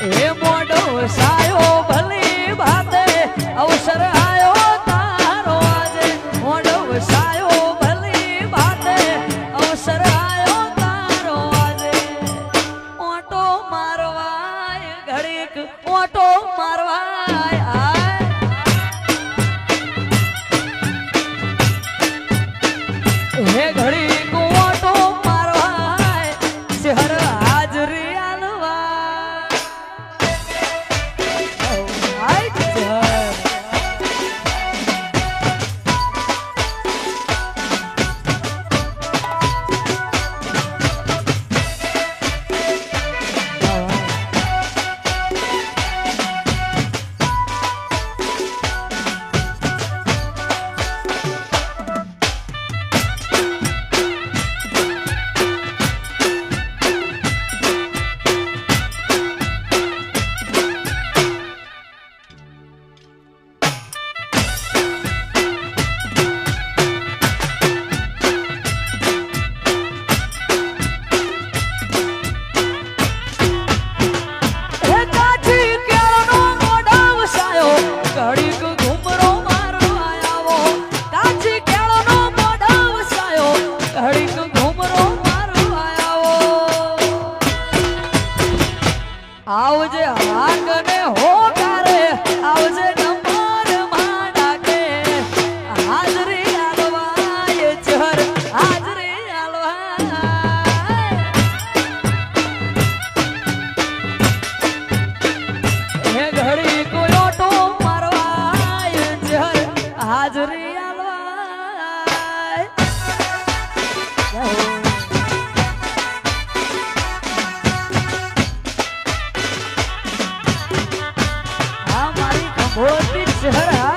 હે મોડો સાયો ભલી ભાતે અવસર આયો તારો આજે મોડો સાયો ભલી ભાતે અવસર આયો તારો આજે ઓટો મારવાય ઘડીક ઓટો મારવાય આય હે ઘડીક ઓટો મારવાય શહેર હાજરી આલવા આવજે હાકને હોકારે આવજે નંબર માંડાકે હાજરી આલવાય ચહર હાજરી આલવાય હે ઘડી કોઈ ઓટો મારવાય ચહર હાજરી આલવાય મોટી શહેર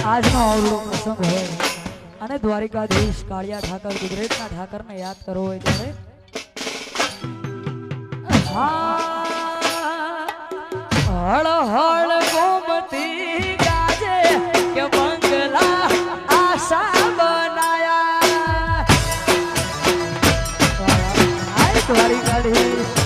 આજનો અવળો પ્રસંગ હોય અને દ્વારિકાધીશ કાળિયા ઠાકર ગુજરાતના ઠાકરને યાદ કરવો હોય ત્યારે હળ હળ ગોમતી ગાજે કે બંગલા આશા બનાયા દ્વારિકાધીશ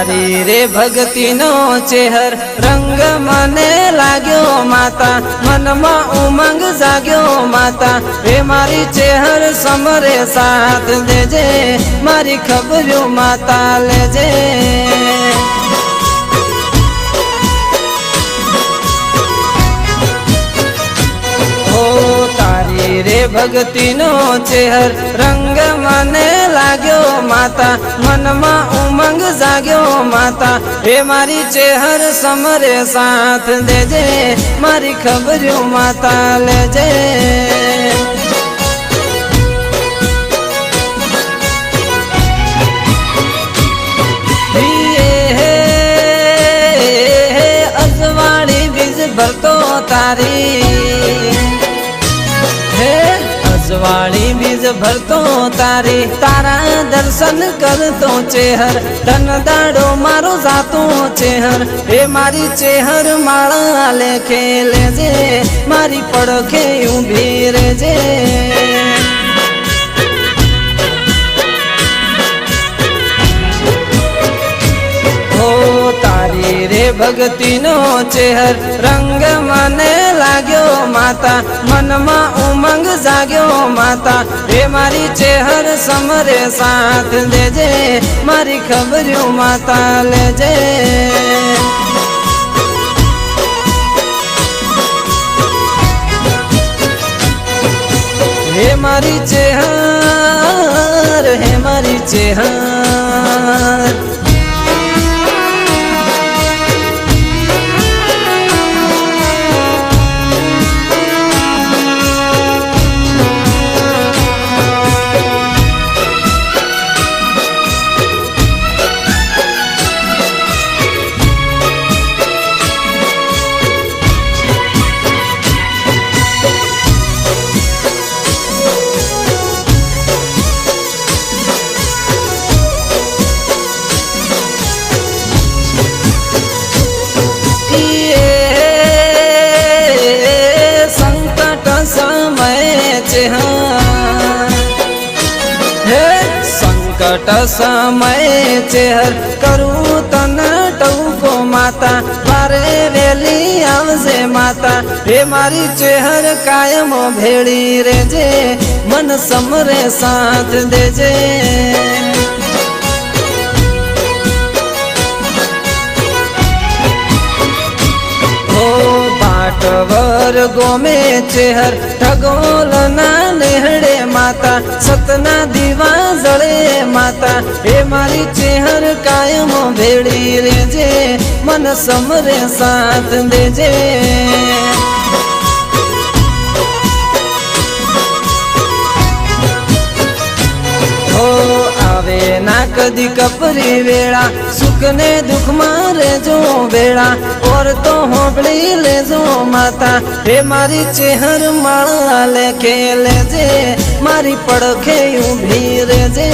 તારી રે ભક્તિનો ચેહર રંગ મને લાગ્યો માતા, મનમાં ઉમંગ જાગ્યો માતા, રે મારી ચેહર સમરે સાથ દેજે, મારી ખબર્યું માતા લેજે. તારી રે ભક્તિનો ચેહર રંગ મને લાગ્યો માતા, મનમાં ઉમંગ જાગ્યો માતા, રે મારી ચેહર સમરે સાથ દેજે, મારી ખબર્યું માતા લેજે. અજવાળી બીજ ભરતો તારી, અજવાળી બીજ ભરતો તારી, તારા દર્શન કરતો ચેહર, ધન દાડો મારો જાતો ચેહર, એ મારી ચેહર માળા લેખે લેજે, મારી પડખે ઊભી રહેજે. તારી રે ભક્તિનો ચેહર રંગ મને લાગ્યો માતા, મનમાં ઉમંગ જાગ્યો માતા, રે મારી ચેહર સમરે સાથ દેજે, મારી ખબર્યું માતા લેજે. હે મારી ચેહર, હે મારી ચેહર, સંકટ સમય ચેહર કરું તને ટૂંકો માતા, મારે વેલી આવજે માતા, હે મારી ચેહર કાયમ ભેળી રેજે, મન સમરે સાથ દેજે. પાટવર ગોમે ચેહર ઠગોલ ના નેહડે માતા, સતના દીવા જળે માતા, હે મારી ચેહર કાયમ ભેળી રેજે, મન સમરે સાથ દેજે. આવે ના કદી કપરી વેળા, સુખ ને દુઃખ માં રેજો વેળા, ઓર તો હોબળી લેજો માતા, હે મારી ચેહર માળા લેખે લેજે, મારી પડખે ઊભી રેજે.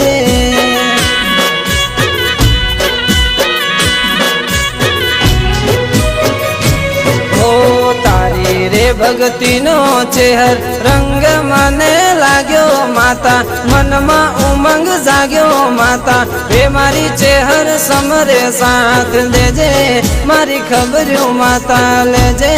તારી રે ભક્તિનો ચેહર રંગ મને લાગ્યો માતા, મનમાં ઉમંગ જાગ્યો માતા, હે મારી ચેહર સમરે સાથ દેજે, મારી ખબર્યું માતા લેજે.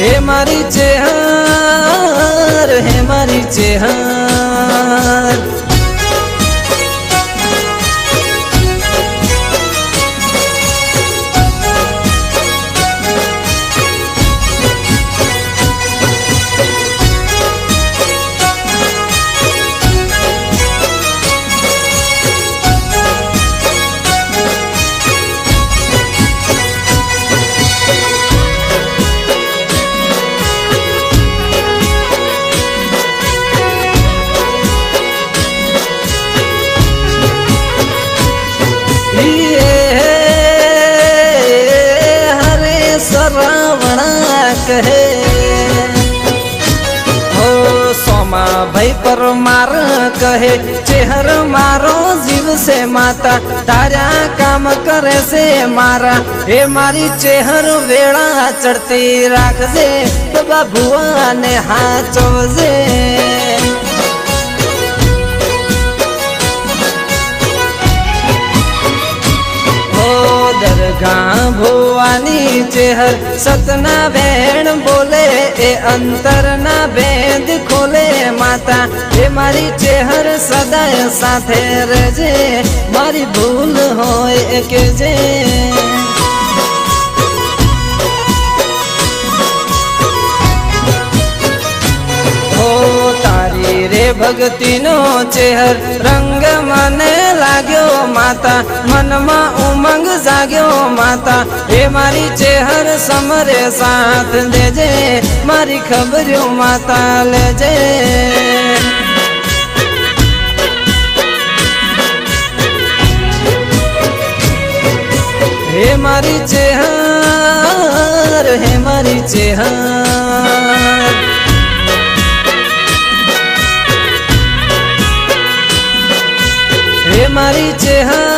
હે મારી ચેહર, હે મારી ચેહર, કહે હો સોમા ભાઈ પરમાર કહે ચેહર મારો જીવ છે માતા તારા કામ કરે છે મારા હે મારી ચેહર વેળા ચડતી રાખજે બાબા ભુવાને હાચવજે દરગાહ ભુવાની ચેહર સતના બેન બોલે એ અંતરના ભેદ ખોલે માતા એ મારી ચેહર સદાય સાથે રહેજે મારી ભૂલ હોય કે જે તારી રે ભક્તિનો ચેહર રંગ મને લાગ્યો માતા મનમાં ઉમંગ જાગ્યો માતા એ મારી ચેહર સમરે સાથ દેજે મારી ખબર્યો માતા લેજે હે મારી ચેહર હે મારી ચેહર હે મારી ચેહર